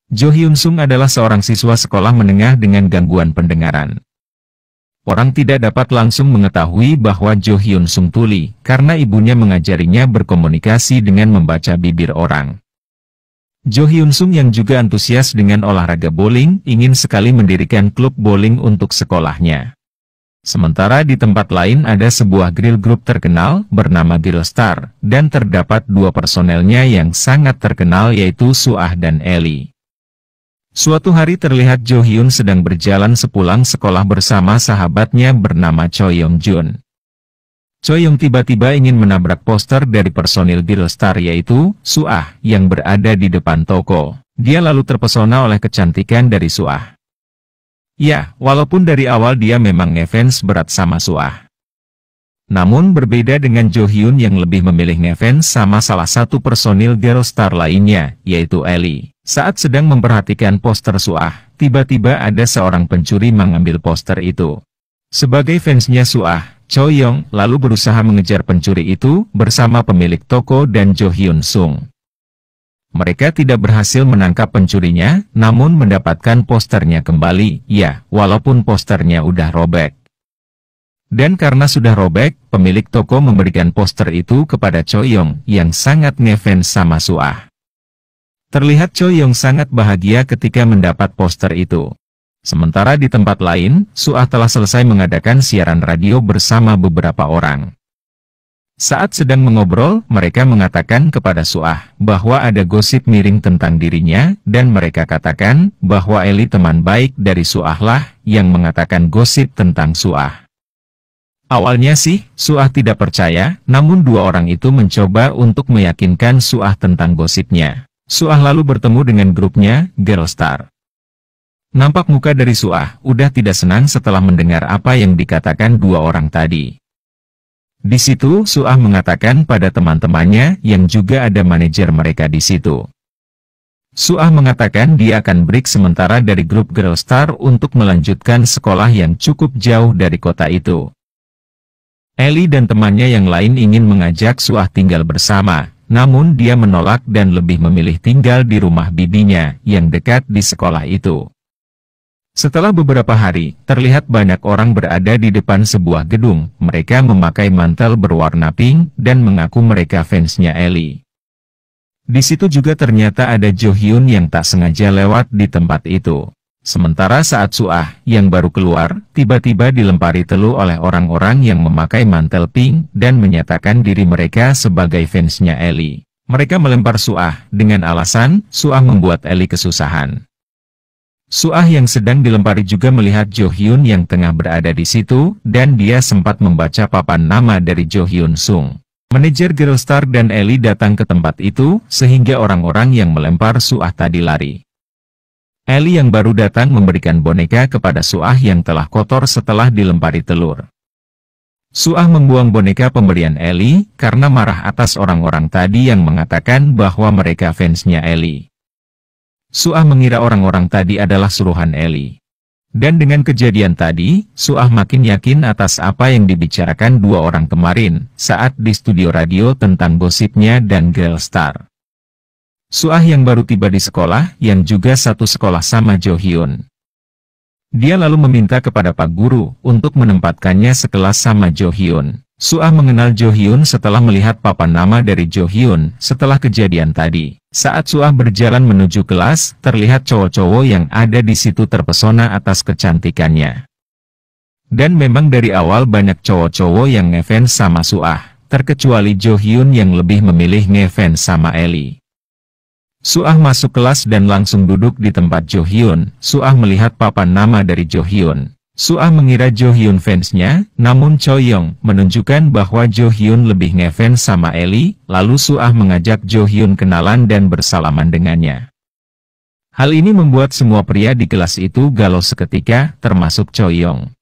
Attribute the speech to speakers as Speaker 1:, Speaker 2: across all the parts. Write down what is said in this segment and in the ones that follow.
Speaker 1: Jo Hyun Sung adalah seorang siswa sekolah menengah dengan gangguan pendengaran. Orang tidak dapat langsung mengetahui bahwa Jo Hyun Sung tuli, karena ibunya mengajarinya berkomunikasi dengan membaca bibir orang. Jo Hyun Sung yang juga antusias dengan olahraga bowling, ingin sekali mendirikan klub bowling untuk sekolahnya. Sementara di tempat lain ada sebuah grill group terkenal, bernama Grill Star, dan terdapat dua personelnya yang sangat terkenal yaitu Suah dan Ellie. Suatu hari terlihat Jo Hyun sedang berjalan sepulang sekolah bersama sahabatnya bernama Choi Yong Jun. Choi Yong tiba-tiba ingin menabrak poster dari personil Grill Star yaitu Suah yang berada di depan toko. Dia lalu terpesona oleh kecantikan dari Suah. Ya, walaupun dari awal dia memang ngefans berat sama Suah. Namun berbeda dengan Jo Hyun yang lebih memilih ngefans sama salah satu personil Grill Star lainnya, yaitu Ellie. Saat sedang memperhatikan poster Suah, tiba-tiba ada seorang pencuri mengambil poster itu. Sebagai fansnya Suah, Choi Yong lalu berusaha mengejar pencuri itu bersama pemilik toko dan Jo Hyun Sung. Mereka tidak berhasil menangkap pencurinya, namun mendapatkan posternya kembali, ya, walaupun posternya udah robek. Dan karena sudah robek, pemilik toko memberikan poster itu kepada Choi Yong yang sangat ngefans sama Suah. Terlihat Choi Yong sangat bahagia ketika mendapat poster itu. Sementara di tempat lain, Suah telah selesai mengadakan siaran radio bersama beberapa orang. Saat sedang mengobrol, mereka mengatakan kepada Suah bahwa ada gosip miring tentang dirinya, dan mereka katakan bahwa Ellie teman baik dari Suah lah yang mengatakan gosip tentang Suah. Awalnya sih, Suah tidak percaya, namun dua orang itu mencoba untuk meyakinkan Suah tentang gosipnya. Suah lalu bertemu dengan grupnya, Grill Star. Nampak muka dari Suah udah tidak senang setelah mendengar apa yang dikatakan dua orang tadi. Di situ Suah mengatakan pada teman-temannya yang juga ada manajer mereka di situ. Suah mengatakan dia akan break sementara dari grup Grill Star untuk melanjutkan sekolah yang cukup jauh dari kota itu. Ellie dan temannya yang lain ingin mengajak Suah tinggal bersama. Namun dia menolak dan lebih memilih tinggal di rumah bibinya yang dekat di sekolah itu. Setelah beberapa hari, terlihat banyak orang berada di depan sebuah gedung. Mereka memakai mantel berwarna pink dan mengaku mereka fansnya Ellie. Di situ juga ternyata ada Jo Hyun yang tak sengaja lewat di tempat itu. Sementara saat Suah yang baru keluar, tiba-tiba dilempari teluh oleh orang-orang yang memakai mantel pink dan menyatakan diri mereka sebagai fansnya Ellie. Mereka melempar Suah dengan alasan Suah membuat Ellie kesusahan. Suah yang sedang dilempari juga melihat Jo Hyun yang tengah berada di situ dan dia sempat membaca papan nama dari Jo Hyun Sung. Manajer Grill Star dan Ellie datang ke tempat itu sehingga orang-orang yang melempar Suah tadi lari. Ellie yang baru datang memberikan boneka kepada Suah yang telah kotor setelah dilempari telur. Suah membuang boneka pemberian Ellie karena marah atas orang-orang tadi yang mengatakan bahwa mereka fansnya Ellie. Suah mengira orang-orang tadi adalah suruhan Ellie. Dan dengan kejadian tadi, Suah makin yakin atas apa yang dibicarakan dua orang kemarin saat di studio radio tentang gosipnya dan Grill Star. Suah yang baru tiba di sekolah, yang juga satu sekolah sama Jo Hyun. Dia lalu meminta kepada Pak Guru untuk menempatkannya sekelas sama Jo Hyun. Suah mengenal Jo Hyun setelah melihat papan nama dari Jo Hyun setelah kejadian tadi. Saat Suah berjalan menuju kelas, terlihat cowok-cowok yang ada di situ terpesona atas kecantikannya. Dan memang dari awal banyak cowok-cowok yang ngefans sama Suah, terkecuali Jo Hyun yang lebih memilih ngefans sama Ellie. Suah masuk kelas dan langsung duduk di tempat Jo Hyun. Suah melihat papan nama dari Jo Hyun. Suah mengira Jo Hyun fansnya, namun Choi Yong menunjukkan bahwa Jo Hyun lebih ngefans sama Ellie, lalu Suah mengajak Jo Hyun kenalan dan bersalaman dengannya. Hal ini membuat semua pria di kelas itu galau seketika, termasuk Choi Yong.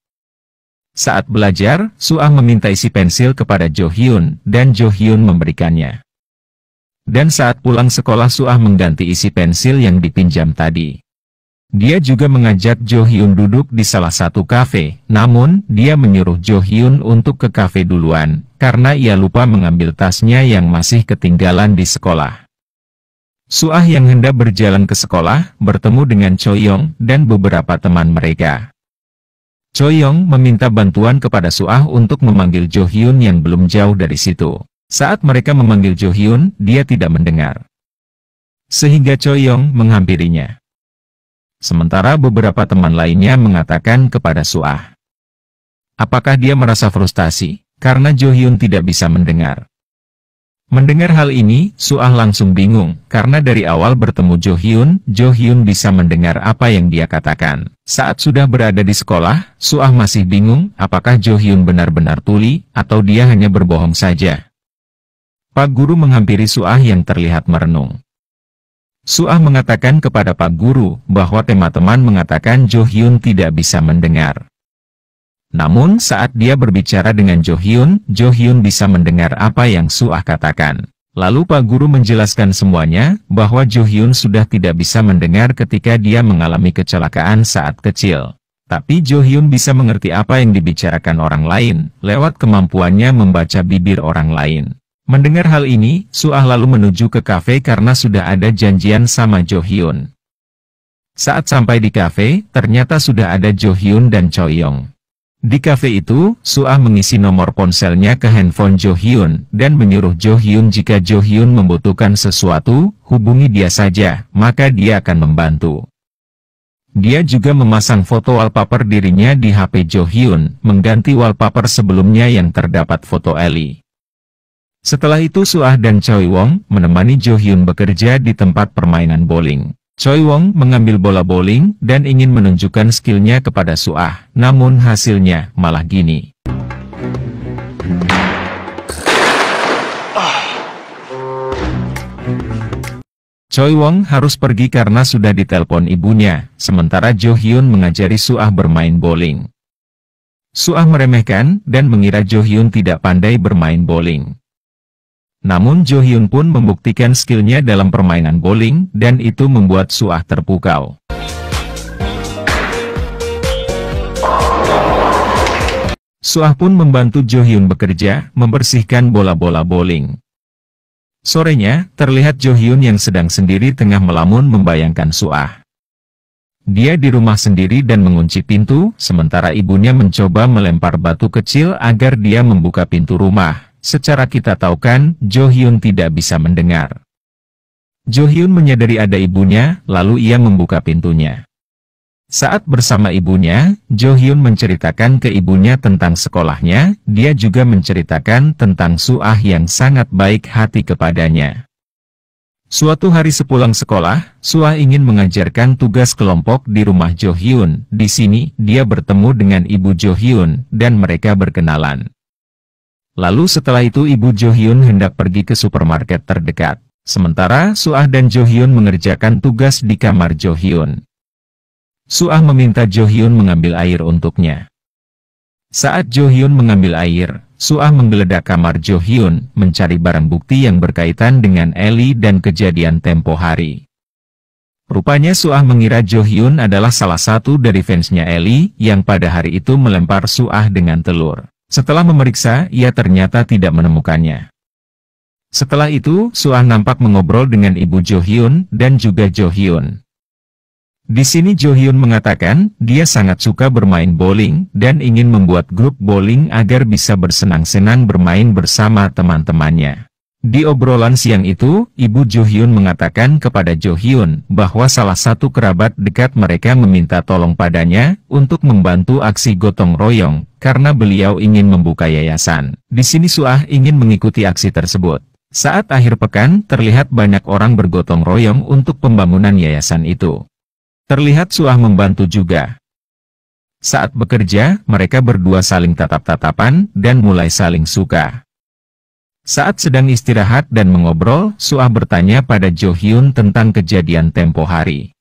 Speaker 1: Saat belajar, Suah meminta isi pensil kepada Jo Hyun, dan Jo Hyun memberikannya. Dan saat pulang sekolah Suah mengganti isi pensil yang dipinjam tadi. Dia juga mengajak Jo Hyun duduk di salah satu kafe, namun dia menyuruh Jo Hyun untuk ke kafe duluan, karena ia lupa mengambil tasnya yang masih ketinggalan di sekolah. Suah yang hendak berjalan ke sekolah, bertemu dengan Choyong dan beberapa teman mereka. Choyong meminta bantuan kepada Suah untuk memanggil Jo Hyun yang belum jauh dari situ. Saat mereka memanggil Jo Hyun, dia tidak mendengar. Sehingga Choyong menghampirinya. Sementara beberapa teman lainnya mengatakan kepada Suah. Apakah dia merasa frustasi, karena Jo Hyun tidak bisa mendengar? Mendengar hal ini, Suah langsung bingung, karena dari awal bertemu Jo Hyun bisa mendengar apa yang dia katakan. Saat sudah berada di sekolah, Suah masih bingung, apakah Jo Hyun benar-benar tuli, atau dia hanya berbohong saja. Pak Guru menghampiri Suah yang terlihat merenung. Suah mengatakan kepada Pak Guru, bahwa teman-teman mengatakan Jo Hyun tidak bisa mendengar. Namun saat dia berbicara dengan Jo Hyun bisa mendengar apa yang Suah katakan. Lalu Pak Guru menjelaskan semuanya, bahwa Jo Hyun sudah tidak bisa mendengar ketika dia mengalami kecelakaan saat kecil. Tapi Jo Hyun bisa mengerti apa yang dibicarakan orang lain, lewat kemampuannya membaca bibir orang lain. Mendengar hal ini, Suah lalu menuju ke kafe karena sudah ada janjian sama Jo Hyun. Saat sampai di kafe, ternyata sudah ada Jo Hyun dan Choyong. Di kafe itu, Suah mengisi nomor ponselnya ke handphone Jo Hyun, dan menyuruh Jo Hyun jika Jo Hyun membutuhkan sesuatu, hubungi dia saja, maka dia akan membantu. Dia juga memasang foto wallpaper dirinya di HP Jo Hyun, mengganti wallpaper sebelumnya yang terdapat foto Ellie. Setelah itu Suah dan Choi Wong menemani Jo Hyun bekerja di tempat permainan bowling. Choi Wong mengambil bola bowling dan ingin menunjukkan skillnya kepada Suah, namun hasilnya malah gini. Choi Wong harus pergi karena sudah ditelepon ibunya, sementara Jo Hyun mengajari Suah bermain bowling. Suah meremehkan dan mengira Jo Hyun tidak pandai bermain bowling. Namun Jo Hyun pun membuktikan skillnya dalam permainan bowling, dan itu membuat Suah terpukau. Suah pun membantu Jo Hyun bekerja, membersihkan bola-bola bowling. Sorenya, terlihat Jo Hyun yang sedang sendiri tengah melamun membayangkan Suah. Dia di rumah sendiri dan mengunci pintu, sementara ibunya mencoba melempar batu kecil agar dia membuka pintu rumah. Secara kita tahu kan, Jo Hyun tidak bisa mendengar. Jo Hyun menyadari ada ibunya, lalu ia membuka pintunya. Saat bersama ibunya, Jo Hyun menceritakan ke ibunya tentang sekolahnya, dia juga menceritakan tentang Suah yang sangat baik hati kepadanya. Suatu hari sepulang sekolah, Suah ingin mengajarkan tugas kelompok di rumah Jo Hyun. Di sini, dia bertemu dengan ibu Jo Hyun, dan mereka berkenalan. Lalu setelah itu ibu Jo Hyun hendak pergi ke supermarket terdekat. Sementara Suah dan Jo Hyun mengerjakan tugas di kamar Jo Hyun. Suah meminta Jo Hyun mengambil air untuknya. Saat Jo Hyun mengambil air, Suah menggeledah kamar Jo Hyun, mencari barang bukti yang berkaitan dengan Ellie dan kejadian tempo hari. Rupanya Suah mengira Jo Hyun adalah salah satu dari fansnya Ellie, yang pada hari itu melempar Suah dengan telur. Setelah memeriksa, ia ternyata tidak menemukannya. Setelah itu, Suah nampak mengobrol dengan ibu Jo Hyun dan juga Jo Hyun. Di sini Jo Hyun mengatakan, dia sangat suka bermain bowling dan ingin membuat grup bowling agar bisa bersenang-senang bermain bersama teman-temannya. Di obrolan siang itu, ibu Jo Hyun mengatakan kepada Jo Hyun bahwa salah satu kerabat dekat mereka meminta tolong padanya untuk membantu aksi gotong royong karena beliau ingin membuka yayasan. Di sini Suah ingin mengikuti aksi tersebut. Saat akhir pekan, terlihat banyak orang bergotong royong untuk pembangunan yayasan itu. Terlihat Suah membantu juga. Saat bekerja, mereka berdua saling tatap-tatapan dan mulai saling suka. Saat sedang istirahat dan mengobrol, Suah bertanya pada Jo Hyun tentang kejadian tempo hari.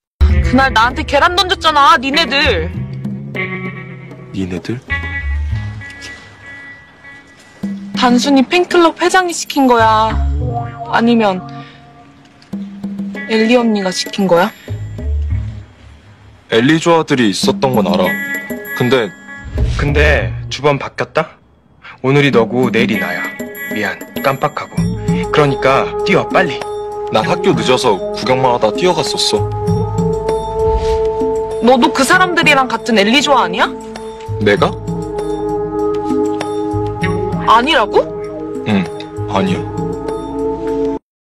Speaker 2: 그날 나한테 계란 던졌잖아, 니네들.
Speaker 3: 니네들?
Speaker 2: 단순히 팬클럽 회장이 시킨 거야? 아니면 엘리 언니가 시킨 거야?
Speaker 3: 엘리 조아들이 있었던 건 알아.
Speaker 4: 근데 주번 바뀌었다? 오늘이 너고 내일이 나야. 미안, 깜빡하고. 그러니까 뛰어, 빨리.
Speaker 3: 난 학교 늦어서 구경만 하다 뛰어갔었어.
Speaker 2: 너도 그 사람들이랑 같은 엘리조아 아니야?
Speaker 3: 내가?
Speaker 2: 아니라고?
Speaker 3: 응, 아니야.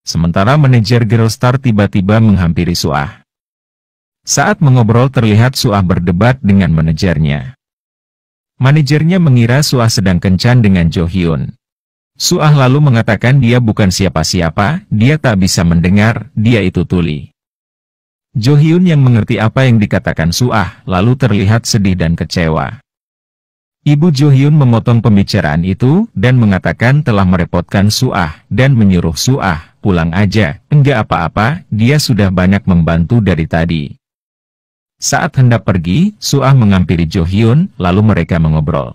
Speaker 1: Sementara manajer Girlstar tiba-tiba menghampiri Suah. Saat mengobrol terlihat Suah berdebat dengan manajernya. Manajernya mengira Suah sedang kencan dengan Jo Hyun. Suah lalu mengatakan dia bukan siapa-siapa, dia tak bisa mendengar, dia itu tuli. Jo Hyun yang mengerti apa yang dikatakan Suah, lalu terlihat sedih dan kecewa. Ibu Jo Hyun memotong pembicaraan itu, dan mengatakan telah merepotkan Suah, dan menyuruh Suah, pulang aja, enggak apa-apa, dia sudah banyak membantu dari tadi. Saat hendak pergi, Suah menghampiri Jo Hyun, lalu mereka mengobrol.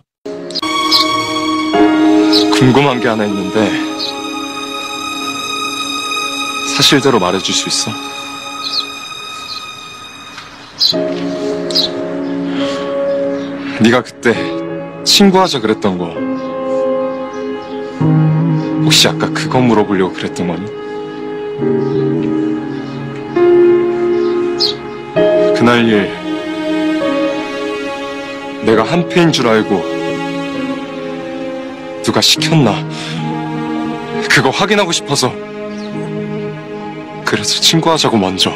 Speaker 3: 궁금한 게 하나 있는데 사실대로 말해줄 수 있어? 네가 그때 친구하자 그랬던 거 혹시 아까 그거 물어보려고 그랬던 거니? 그날 일 내가 한패인 줄 알고 누가 시켰나? 그거 확인하고 싶어서 그래서 친구하자고 먼저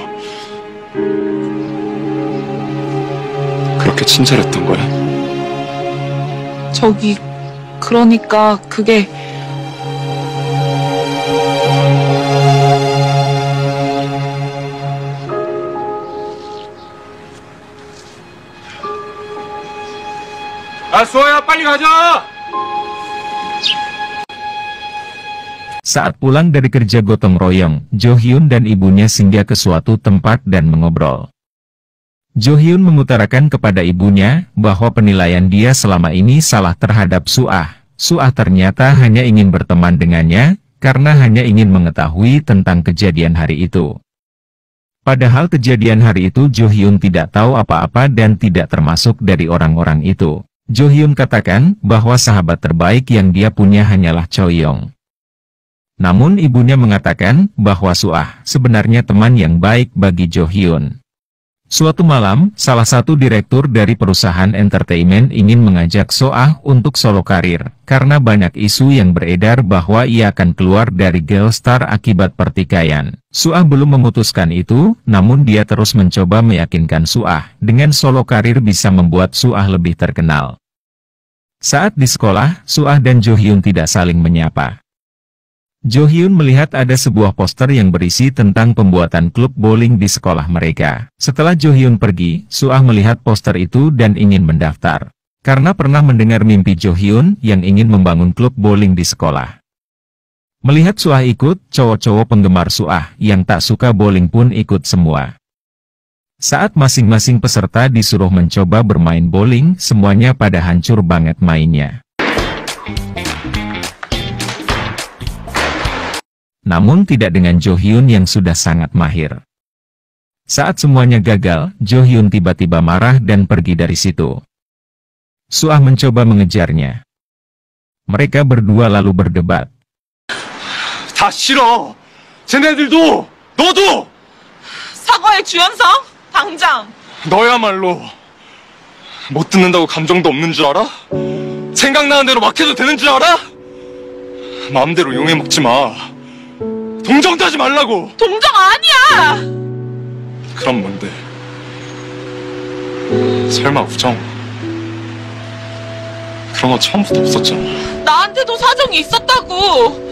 Speaker 3: 그렇게 친절했던 거야?
Speaker 2: 저기, 그러니까 그게...
Speaker 3: 아, 수아야, 빨리 가자!
Speaker 1: Saat pulang dari kerja gotong royong, Jo Hyun dan ibunya singgah ke suatu tempat dan mengobrol. Jo Hyun mengutarakan kepada ibunya bahwa penilaian dia selama ini salah terhadap Suah. Suah ternyata hanya ingin berteman dengannya, karena hanya ingin mengetahui tentang kejadian hari itu. Padahal kejadian hari itu Jo Hyun tidak tahu apa-apa dan tidak termasuk dari orang-orang itu. Jo Hyun katakan bahwa sahabat terbaik yang dia punya hanyalah Choi Young. Namun ibunya mengatakan bahwa Suah sebenarnya teman yang baik bagi Jo Hyun. Suatu malam, salah satu direktur dari perusahaan entertainment ingin mengajak Suah untuk solo karir, karena banyak isu yang beredar bahwa ia akan keluar dari Girlstar akibat pertikaian. Suah belum memutuskan itu, namun dia terus mencoba meyakinkan Suah, dengan solo karir bisa membuat Suah lebih terkenal. Saat di sekolah, Suah dan Jo Hyun tidak saling menyapa. Jo Hyun melihat ada sebuah poster yang berisi tentang pembuatan klub bowling di sekolah mereka. Setelah Jo Hyun pergi, Suah melihat poster itu dan ingin mendaftar. Karena pernah mendengar mimpi Jo Hyun yang ingin membangun klub bowling di sekolah. Melihat Suah ikut, cowok-cowok penggemar Suah yang tak suka bowling pun ikut semua. Saat masing-masing peserta disuruh mencoba bermain bowling, semuanya pada hancur banget mainnya. Namun tidak dengan Jo Hyun yang sudah sangat mahir. Saat semuanya gagal, Jo Hyun tiba-tiba marah dan pergi dari situ. Suah mencoba mengejarnya. Mereka berdua lalu berdebat.
Speaker 3: 다 싫어! 쟤네들도! 너도!
Speaker 2: 사과해, 주현성! 당장!
Speaker 3: 너야말로 못 듣는다고 감정도 없는 줄 알아? 생각나는 대로 막 해도 되는 줄 알아? 마음대로 용해먹지 마. 동정도 하지 말라고!
Speaker 2: 동정 아니야!
Speaker 3: 그럼 뭔데? 설마 우정? 그런 거 처음부터 없었잖아.
Speaker 2: 나한테도 사정이 있었다고!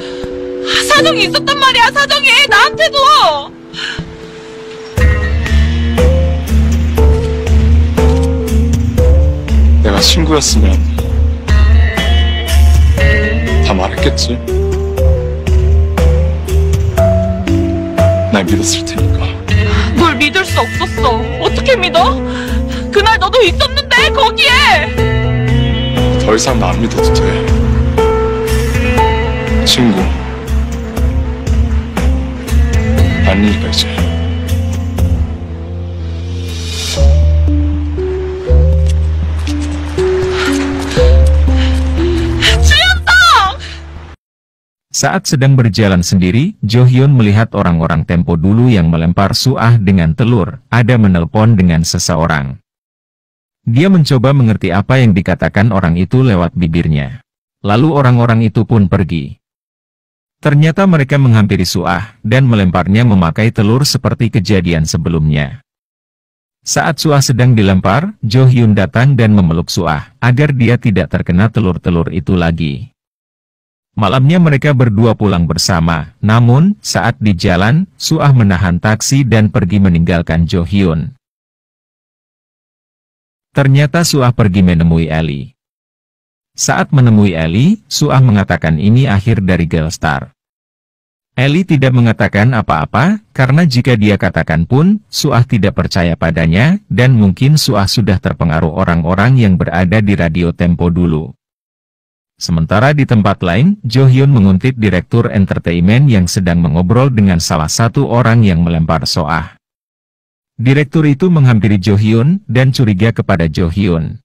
Speaker 2: 사정이 있었단 말이야, 사정이! 나한테도!
Speaker 3: 내가 친구였으면 다 말했겠지. 날 믿었을 테니까.
Speaker 2: 널 믿을 수 없었어. 어떻게 믿어? 그날 너도 있었는데, 거기에!
Speaker 3: 더 이상 나 안 믿어도 돼. 친구. 아니니까 이제.
Speaker 1: Saat sedang berjalan sendiri, Jo Hyun melihat orang-orang tempo dulu yang melempar Suah dengan telur, ada menelpon dengan seseorang. Dia mencoba mengerti apa yang dikatakan orang itu lewat bibirnya. Lalu orang-orang itu pun pergi. Ternyata mereka menghampiri Suah, dan melemparnya memakai telur seperti kejadian sebelumnya. Saat Suah sedang dilempar, Jo Hyun datang dan memeluk Suah, agar dia tidak terkena telur-telur itu lagi. Malamnya mereka berdua pulang bersama, namun, saat di jalan, Suah menahan taksi dan pergi meninggalkan Jo Hyun. Ternyata Suah pergi menemui Ellie. Saat menemui Ellie, Suah mengatakan ini akhir dari Girlstar. Ellie tidak mengatakan apa-apa, karena jika dia katakan pun, Suah tidak percaya padanya, dan mungkin Suah sudah terpengaruh orang-orang yang berada di radio Tempo dulu. Sementara di tempat lain, Jo Hyun menguntit direktur entertainment yang sedang mengobrol dengan salah satu orang yang melempar Suah. Direktur itu menghampiri Jo Hyun, dan curiga kepada Jo Hyun.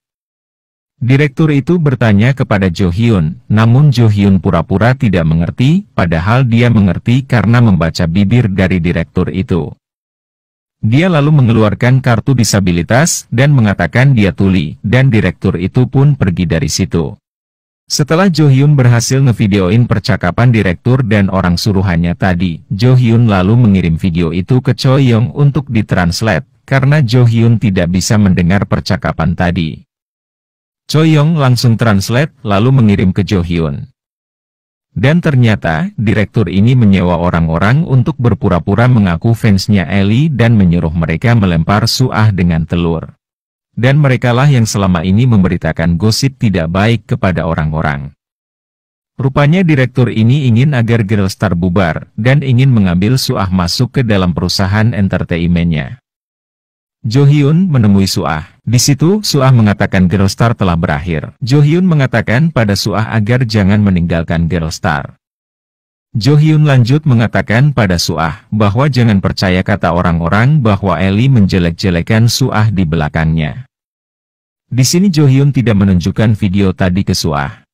Speaker 1: Direktur itu bertanya kepada Jo Hyun, namun Jo Hyun pura-pura tidak mengerti, padahal dia mengerti karena membaca bibir dari direktur itu. Dia lalu mengeluarkan kartu disabilitas, dan mengatakan dia tuli, dan direktur itu pun pergi dari situ. Setelah Jo Hyun berhasil ngevideoin percakapan direktur dan orang suruhannya tadi, Jo Hyun lalu mengirim video itu ke Choi Young untuk ditranslate, karena Jo Hyun tidak bisa mendengar percakapan tadi. Choi Young langsung translate, lalu mengirim ke Jo Hyun. Dan ternyata, direktur ini menyewa orang-orang untuk berpura-pura mengaku fansnya Ellie dan menyuruh mereka melempar Suah dengan telur. Dan merekalah yang selama ini memberitakan gosip tidak baik kepada orang-orang. Rupanya direktur ini ingin agar Girlstar bubar, dan ingin mengambil Suah masuk ke dalam perusahaan entertainmentnya. Jo Hyun menemui Suah. Di situ, Suah mengatakan Girlstar telah berakhir. Jo Hyun mengatakan pada Suah agar jangan meninggalkan Girlstar. Jo Hyun lanjut mengatakan pada Suah bahwa jangan percaya kata orang-orang bahwa Ellie menjelek-jelekan Suah di belakangnya. Di sini Jo Hyun tidak menunjukkan video tadi ke Suah.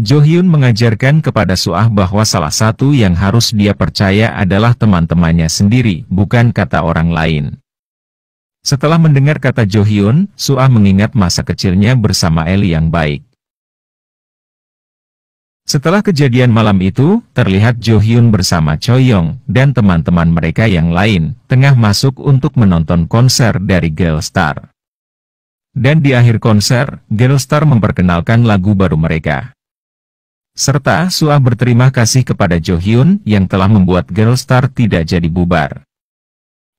Speaker 1: Jo Hyun mengajarkan kepada Suah bahwa salah satu yang harus dia percaya adalah teman-temannya sendiri, bukan kata orang lain. Setelah mendengar kata Jo Hyun, Suah mengingat masa kecilnya bersama Ellie yang baik. Setelah kejadian malam itu, terlihat Jo Hyun bersama Choi Young dan teman-teman mereka yang lain, tengah masuk untuk menonton konser dari Girlstar. Dan di akhir konser, Girlstar memperkenalkan lagu baru mereka. Serta Suah berterima kasih kepada Jo Hyun yang telah membuat Girlstar tidak jadi bubar.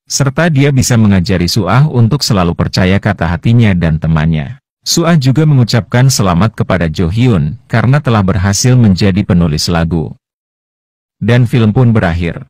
Speaker 1: Serta dia bisa mengajari Suah untuk selalu percaya kata hatinya dan temannya. Suah juga mengucapkan selamat kepada Jo Hyun, karena telah berhasil menjadi penulis lagu. Dan film pun berakhir.